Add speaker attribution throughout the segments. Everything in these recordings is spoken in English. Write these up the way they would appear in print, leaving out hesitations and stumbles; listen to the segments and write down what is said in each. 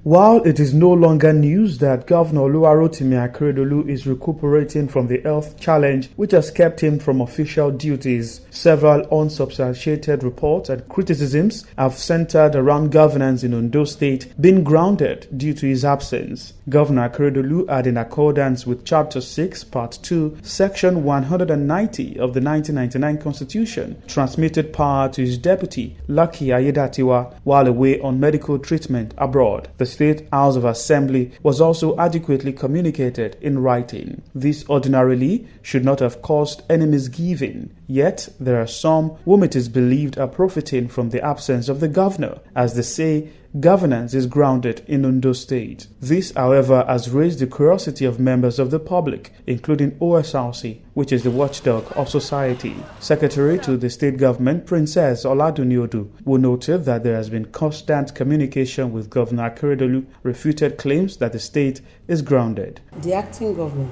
Speaker 1: While it is no longer news that Governor Oluwarotimi Akeredolu is recuperating from the health challenge which has kept him from official duties, several unsubstantiated reports and criticisms have centered around governance in Ondo State being grounded due to his absence. Governor Akeredolu had, in accordance with Chapter 6, Part 2, Section 190 of the 1999 Constitution, transmitted power to his deputy, Lucky Ayedatiwa, while away on medical treatment abroad. The State House of Assembly was also adequately communicated in writing. This ordinarily should not have caused any misgiving, yet there are some whom it is believed are profiting from the absence of the governor. As they say, governance is grounded in Ondo State. This, however, has raised the curiosity of members of the public, including OSRC, which is the watchdog of society. Secretary to the state government, Princess Oladuni Odu, who noted that there has been constant communication with Governor Akeredolu, refuted claims that the state is grounded.
Speaker 2: The acting governor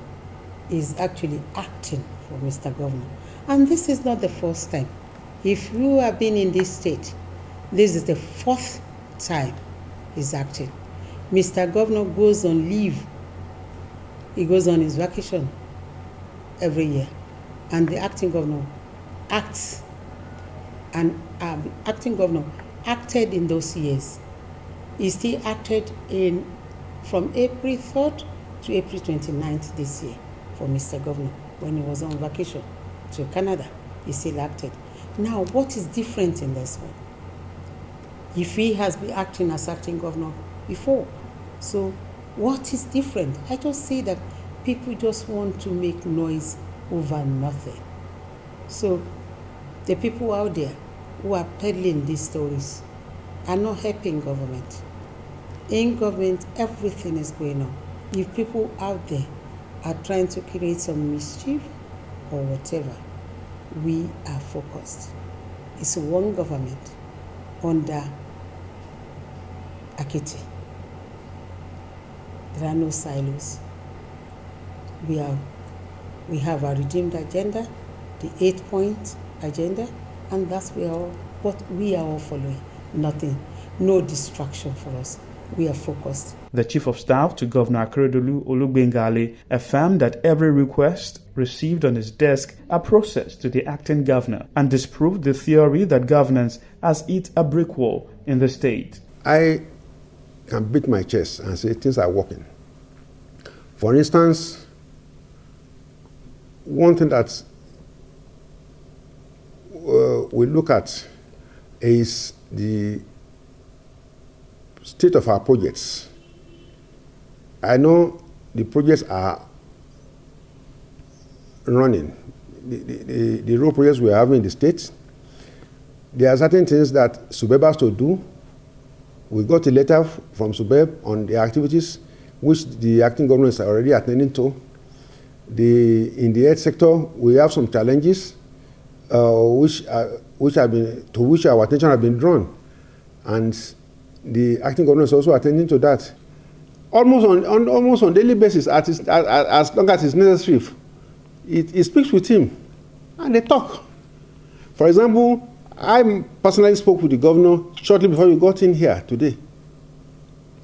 Speaker 2: is actually acting for Mr. Governor. And this is not the first time. If you have been in this state, this is the fourth time he's acting. Mr. Governor goes on leave. He goes on his vacation every year. And the acting governor acts. And acting governor acted in those years. He still acted from April 3rd to April 29th this year for Mr. Governor when he was on vacation to Canada. He still acted. Now, what is different in this one? If he has been acting as acting governor before. So what is different? I just say that people just want to make noise over nothing. So the people out there who are peddling these stories are not helping government. In government, everything is going on. If people out there are trying to create some mischief or whatever, we are focused. It's one government under Akiti. There are no silos. We have a redeemed agenda, the 8-point agenda, and that's what we are all following. Nothing, no distraction for us. We are focused.
Speaker 1: The Chief of Staff to Governor Akeredolu, Olugbengale, affirmed that every request received on his desk are processed to the acting governor and disproved the theory that governance has hit a brick wall in the state.
Speaker 3: I can beat my chest and say things are working. For instance, one thing that we look at is the state of our projects. I know the projects are running. The road projects we are having in the state, there are certain things that SUBEB has to do. We got a letter from SUBEB on the activities which the acting governor is already attending to. In the health sector, we have some challenges which our attention has been drawn, and the acting governor is also attending to that. Almost on daily basis, as long as it's necessary, it speaks with him, and they talk. For example, I personally spoke with the governor shortly before we got in here today.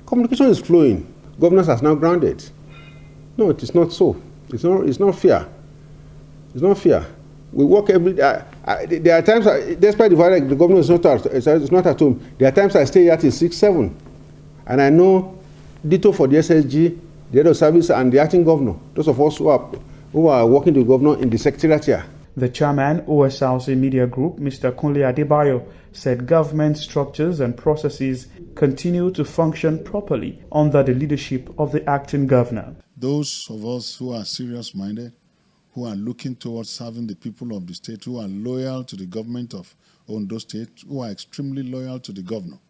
Speaker 3: Communication is flowing. Governance has now grounded. No, it is not so. It's not fair. It's not fair. We work every day. There are times, despite the fact that the governor is not at home, there are times I stay here till 6, 7. And I know ditto for the SSG, the head of service, and the acting governor, those of us who are working with the governor in the secretariat here.
Speaker 1: The chairman, OSRC Media Group, Mr. Kunle Adebayo, said government structures and processes continue to function properly under the leadership of the acting governor.
Speaker 4: Those of us who are serious-minded, who are looking towards serving the people of the state, who are loyal to the government of Ondo State, who are extremely loyal to the governor,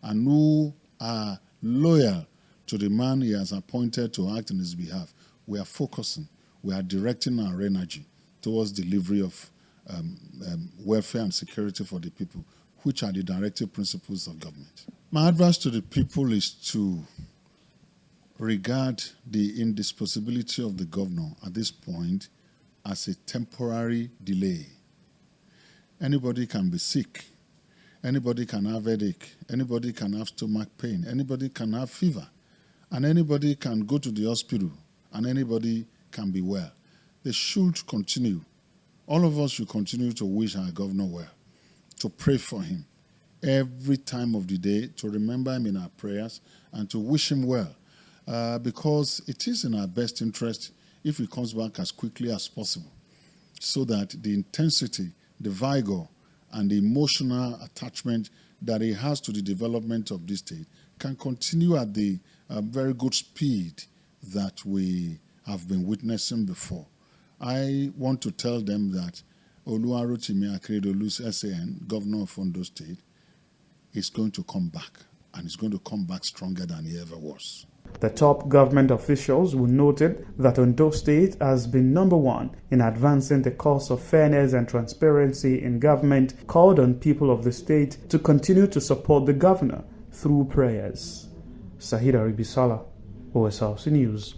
Speaker 4: and who are loyal to the man he has appointed to act on his behalf, we are focusing, we are directing our energy towards delivery of welfare and security for the people, which are the directive principles of government. My advice to the people is to regard the indisposability of the governor at this point as a temporary delay. Anybody can be sick. Anybody can have headache. Anybody can have stomach pain. Anybody can have fever. And anybody can go to the hospital. And anybody can be well. They should continue. All of us should continue to wish our governor well, to pray for him every time of the day, to remember him in our prayers, and to wish him well. Because it is in our best interest if he comes back as quickly as possible, so that the intensity, the vigor, and the emotional attachment that he has to the development of this state can continue at the very good speed that we have been witnessing before. I want to tell them that Oluwarotimi Akeredolu's SAN, Governor of Ondo State, is going to come back, and is going to come back stronger than he ever was.
Speaker 1: The top government officials will noted that Ondo State has been number one in advancing the cause of fairness and transparency in government, called on people of the state to continue to support the governor through prayers. Zaheed Aribisala, OSRC News.